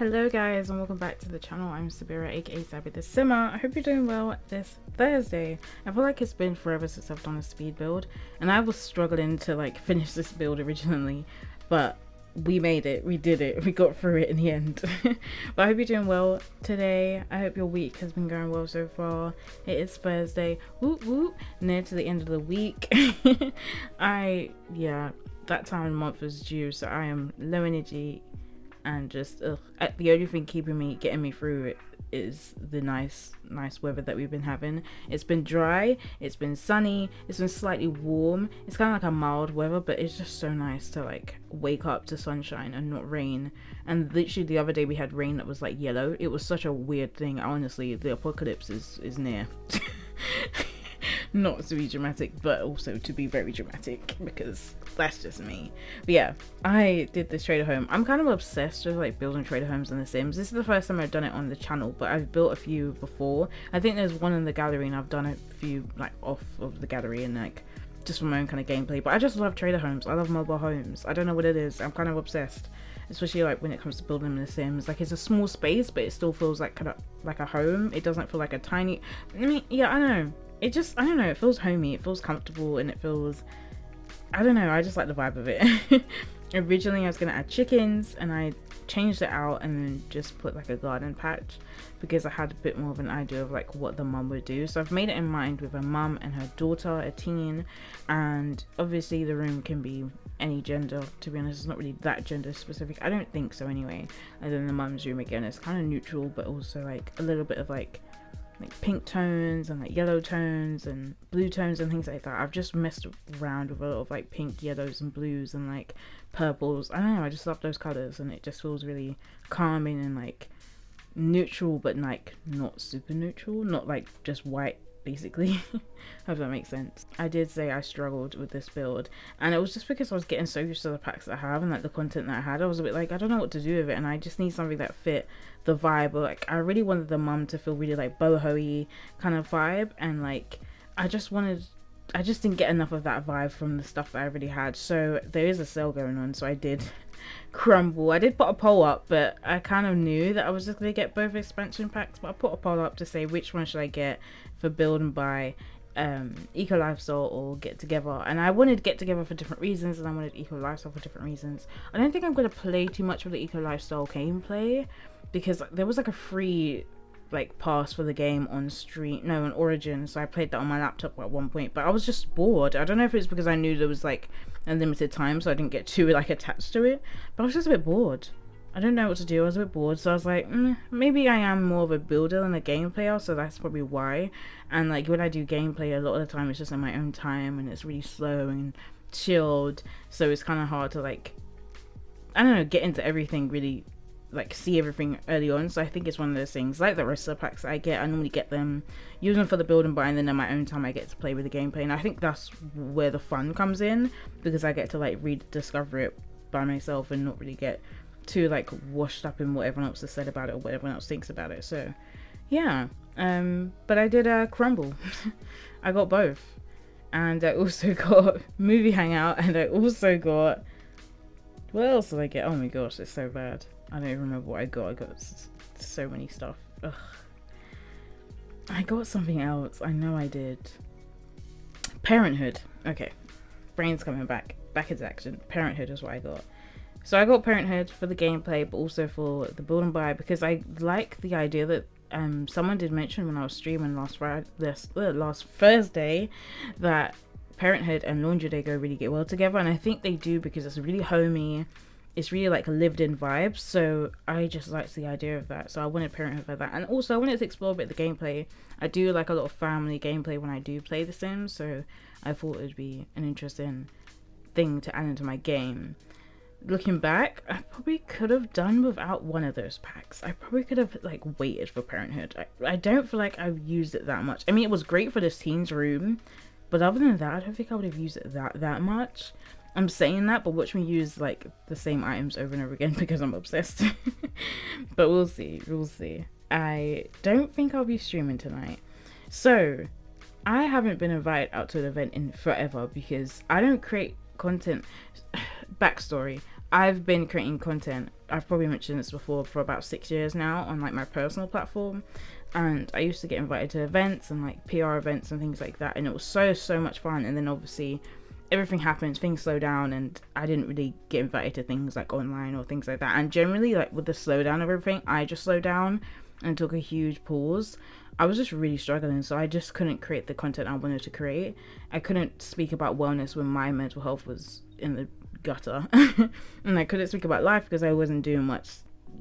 Hello guys and welcome back to the channel. I'm Sabira aka Sabythesimmer. I hope you're doing well this Thursday. I feel like it's been forever since I've done a speed build and I was struggling to like finish this build originally, but we made it, we did it, we got through it in the end. But I hope you're doing well today. I hope your week has been going well so far. It is Thursday, whoop whoop, near to the end of the week. That time of the month is due, so I am low energy and just the only thing getting me through it is the nice weather that we've been having. It's been dry, it's been sunny, it's been slightly warm. It's kind of like a mild weather, but it's just so nice to like wake up to sunshine and not rain. And literally the other day we had rain that was like yellow. It was such a weird thing. Honestly, the apocalypse is near. Not to be dramatic, but also to be very dramatic, because that's just me. But yeah, I did this trader home. I'm kind of obsessed with like building trader homes in The Sims. This is the first time I've done it on the channel, but I've built a few before. I think there's one in the gallery and I've done a few like off of the gallery and like just for my own kind of gameplay. But I just love trader homes. I love mobile homes. I don't know what it is. I'm kind of obsessed, especially like when it comes to building in The Sims. Like, it's a small space, but it still feels like kind of like a home. It doesn't feel like a tiny, I mean, yeah, I know. It just, I don't know, it feels homey, it feels comfortable, and it feels, I don't know, I just like the vibe of it. Originally I was gonna add chickens and I changed it out and then just put like a garden patch because I had a bit more of an idea of like what the mum would do. So I've made it in mind with a mum and her daughter, a teen, and obviously the room can be any gender. To be honest, it's not really that gender specific, I don't think so anyway. And then the mum's room, again, it's kind of neutral but also like a little bit of like pink tones and like yellow tones and blue tones and things like that. I've just messed around with a lot of like pink, yellows and blues and like purples. I don't know, I just love those colors and it just feels really calming and like neutral, but like not super neutral, not like just white basically. Hope that makes sense. I did say I struggled with this build and it was just because I was getting so used to the packs that I have and like the content that I had. I was a bit like, I don't know what to do with it, and I just need something that fit the vibe. Like, I really wanted the mum to feel really like boho-y kind of vibe, and like I just didn't get enough of that vibe from the stuff that I already had. So there is a sale going on, so I did crumble. I did put a poll up, but I kind of knew that I was just gonna get both expansion packs, but I put a poll up to say which one should I get for build and buy, eco lifestyle or get together. And I wanted get together for different reasons and I wanted eco lifestyle for different reasons. I don't think I'm going to play too much with the eco lifestyle gameplay because there was like a free like pass for the game on on Origin, so I played that on my laptop at one point, but I was just bored. I don't know if it's because I knew there was like a limited time, so I didn't get too like attached to it, but I was just a bit bored. I don't know what to do. I was a bit bored, so I was like, maybe I am more of a builder than a game player, so that's probably why. And like when I do gameplay, a lot of the time it's just in my own time and it's really slow and chilled, so it's kind of hard to like, I don't know, get into everything really, like see everything early on. So I think it's one of those things like the rest of the packs I get. I normally get them, use them for the build and buy, and then in my own time I get to play with the gameplay, and I think that's where the fun comes in because I get to like rediscover it by myself and not really get too like washed up in what everyone else has said about it or what everyone else thinks about it. So yeah, but I did crumble. I got both, and I also got movie hangout, and I also got, what else did I get? Oh my gosh, it's so bad. I don't even remember what I got. I got so many stuff. Ugh. I got something else. I know I did. Parenthood. Okay, brain's coming back into action. Parenthood is what I got. So I got Parenthood for the gameplay, but also for the build and buy because I like the idea that someone did mention when I was streaming last Thursday that Parenthood and Laundry Day go really get well together, and I think they do because it's really homey. It's really like a lived in vibe, so I just liked the idea of that. So I wanted Parenthood for that, and also I wanted to explore a bit of the gameplay. I do like a lot of family gameplay when I do play The Sims, so I thought it would be an interesting thing to add into my game. Looking back, I probably could have done without one of those packs. I probably could have like waited for Parenthood. I don't feel like I've used it that much. I mean, it was great for this teen's room, but other than that, I don't think I would have used it that much. I'm saying that, but watch me use like the same items over and over again because I'm obsessed. But we'll see. I don't think I'll be streaming tonight. So I haven't been invited out to an event in forever because I don't create content. Backstory. I've been creating content, I've probably mentioned this before, for about 6 years now on like my personal platform, and I used to get invited to events and like PR events and things like that, and it was so much fun. And then obviously everything happened, things slow down, and I didn't really get invited to things like online or things like that. And generally, like with the slowdown of everything, I just slowed down and took a huge pause. I was just really struggling, so I just couldn't create the content I wanted to create. I couldn't speak about wellness when my mental health was in the gutter. And I couldn't speak about life because I wasn't doing much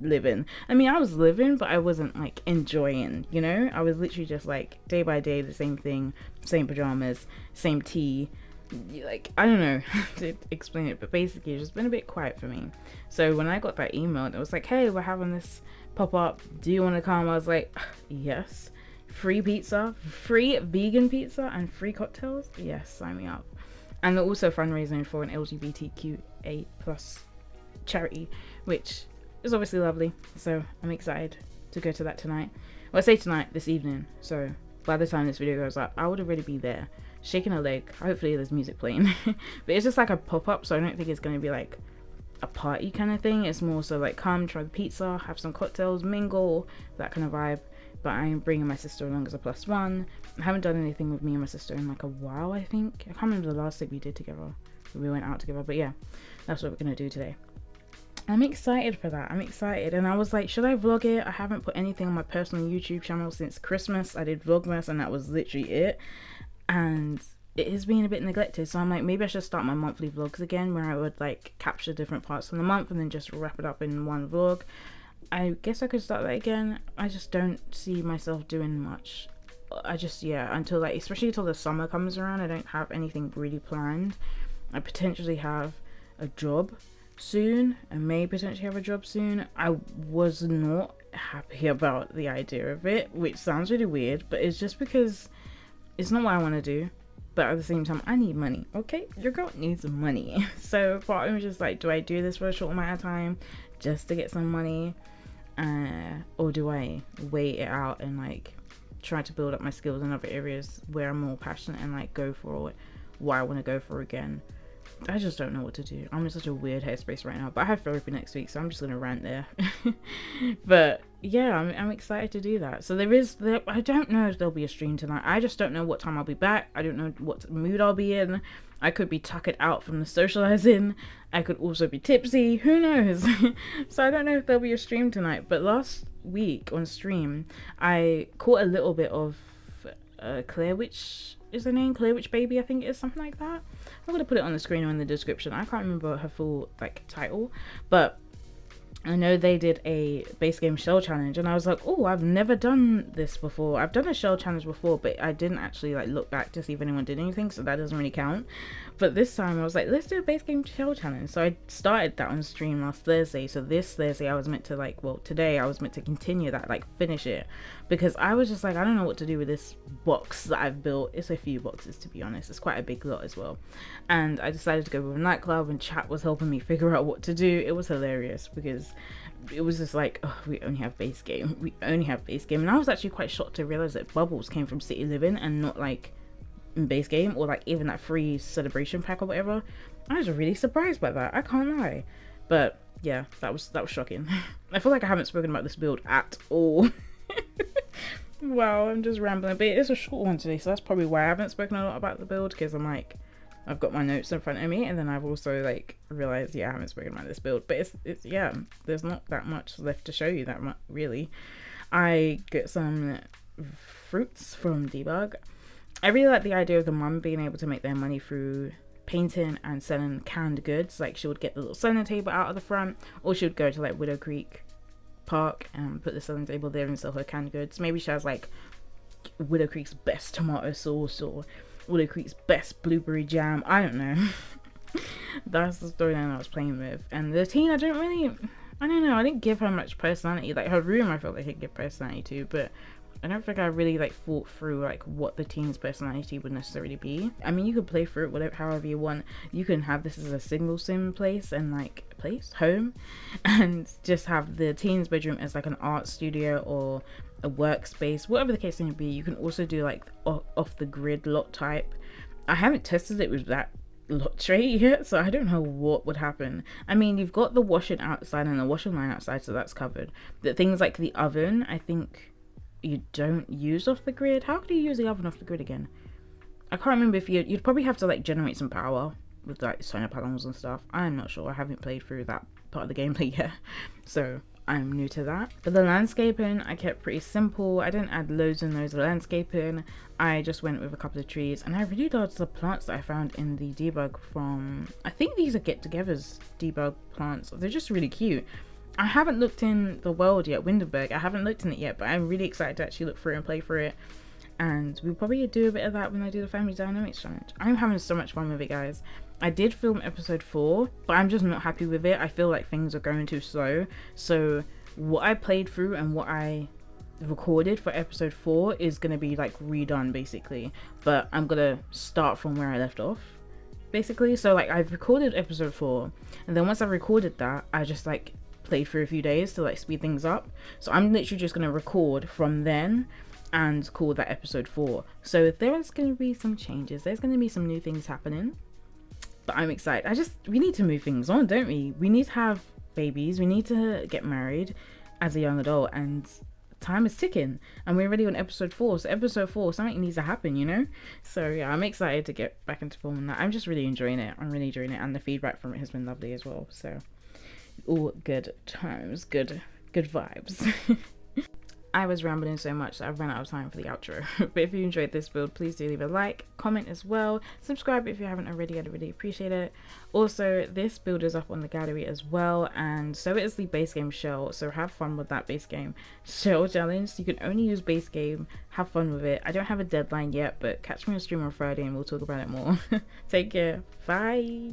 living. I mean, I was living, but I wasn't like enjoying, you know? I was literally just like day by day the same thing, same pajamas, same tea. Like, I don't know how to explain it, but basically it's just been a bit quiet for me. So when I got that email, it was like, hey, we're having this pop up, do you want to come? I was like, yes. Free pizza, free vegan pizza, and free cocktails, yes, sign me up. And they're also fundraising for an LGBTQA plus charity, which is obviously lovely, so I'm excited to go to that tonight. Well, I say tonight, this evening, so by the time this video goes up, I would already be there shaking a leg. Hopefully there's music playing. But it's just like a pop-up, so I don't think it's going to be like a party kind of thing. It's more so like come try the pizza, have some cocktails, mingle, that kind of vibe. But I'm bringing my sister along as a +1. I haven't done anything with me and my sister in like a while, I think. I can't remember the last thing we did together. We went out together, but yeah, that's what we're going to do today. I'm excited for that. I'm excited. And I was like, should I vlog it? I haven't put anything on my personal YouTube channel since Christmas. I did Vlogmas and that was literally it. And it is being a bit neglected, so I'm like, maybe I should start my monthly vlogs again, where I would like capture different parts from the month and then just wrap it up in one vlog. I guess I could start that again. I just don't see myself doing much. I just, yeah, until like, especially until the summer comes around, I don't have anything really planned. I potentially have a job soon. I may potentially have a job soon. I was not happy about the idea of it, which sounds really weird, but it's just because it's not what I want to do. But at the same time, I need money, okay? Your girl needs money. So part of me was just like, do I do this for a short amount of time just to get some money? Or do I wait it out and like try to build up my skills in other areas where I'm more passionate and like go for what I want to go for again? I just don't know what to do. I'm in such a weird headspace right now, but I have therapy next week, so I'm just gonna rant there. But yeah, I'm excited to do that. So I don't know if there'll be a stream tonight. I just don't know what time I'll be back. I don't know what mood I'll be in. I could be tuckered out from the socializing. I could also be tipsy. Who knows? So I don't know if there'll be a stream tonight. But last week on stream, I caught a little bit of Claire Witch. Is her name Claire Witch Baby? I think it is, something like that. I'm gonna put it on the screen or in the description. I can't remember her full like title, but I know they did a base game shell challenge, and I was like, oh, I've never done this before. I've done a shell challenge before, but I didn't actually like look back to see if anyone did anything, so that doesn't really count. But this time I was like, let's do a base game shell challenge. So I started that on stream last Thursday. So this Thursday I was meant to like, well, today I was meant to continue that, like finish it, because I was just like, I don't know what to do with this box that I've built. It's a few boxes, to be honest. It's quite a big lot as well. And I decided to go with a nightclub, and chat was helping me figure out what to do. It was hilarious because it was just like, oh, we only have base game. And I was actually quite shocked to realize that bubbles came from City Living and not like base game, or like even that free celebration pack or whatever. I was really surprised by that, I can't lie. But yeah, that was shocking. I feel like I haven't spoken about this build at all. Wow, I'm just rambling, but it's a short one today, so that's probably why I haven't spoken a lot about the build, because I'm like, I've got my notes in front of me, and then I've also like realized, yeah, I haven't spoken about this build. But it's yeah, there's not that much left to show you that much really. I get some fruits from Debug. I really like the idea of the mum being able to make their money through painting and selling canned goods. Like, she would get the little selling table out of the front, or she would go to like Widow Creek Park and put the selling table there and sell her canned goods. Maybe she has like Widow Creek's best tomato sauce or Widow Creek's best blueberry jam. I don't know. That's the storyline I was playing with. And the teen, I don't know, I didn't give her much personality. Like, her room I felt like I could give personality to, but I don't think I really like thought through like what the teen's personality would necessarily be. I mean, you could play through it whatever, however you want. You can have this as a single sim place and like home, and just have the teen's bedroom as like an art studio or a workspace, whatever the case may be. You can also do like off the grid lot type. I haven't tested it with that straight yet, so I don't know what would happen. I mean, you've got the washing outside and the washing line outside, so that's covered. But things like the oven, I think you don't use off the grid. How do you use the oven off the grid again? I can't remember. If you'd probably have to like generate some power with like solar panels and stuff. I'm not sure. I haven't played through that part of the gameplay yet, so I'm new to that. But the landscaping I kept pretty simple. I didn't add loads and loads of landscaping. I just went with a couple of trees, and I really loved the plants that I found in the debug from, I think these are Get Togethers debug plants. They're just really cute. I haven't looked in the world yet, Windenburg. I haven't looked in it yet, but I'm really excited to actually look through and play through it. And we'll probably do a bit of that when I do the Family Dynamics challenge. I'm having so much fun with it, guys. I did film episode 4, but I'm just not happy with it. I feel like things are going too slow. So what I played through and what I recorded for episode 4 is going to be like redone basically. But I'm going to start from where I left off basically. So like I've recorded episode 4, and then once I recorded that, I just like played for a few days to like speed things up. So I'm literally just going to record from then and call that episode 4. So there's going to be some changes, there's going to be some new things happening, but I'm excited. We need to move things on, don't we? We need to have babies, we need to get married as a young adult, and time is ticking, and we're already on episode 4. So episode 4, something needs to happen, you know? So yeah, I'm excited to get back into filming that. I'm just really enjoying it. I'm really enjoying it, and the feedback from it has been lovely as well. So all good times, good vibes. I was rambling so much that I've run out of time for the outro. But if you enjoyed this build, please do leave a like, comment as well, subscribe if you haven't already. I'd really appreciate it. Also, this build is up on the gallery as well, and so is the base game shell, so have fun with that base game shell challenge. You can only use base game, have fun with it. I don't have a deadline yet, but catch me on stream on Friday and we'll talk about it more. Take care, bye.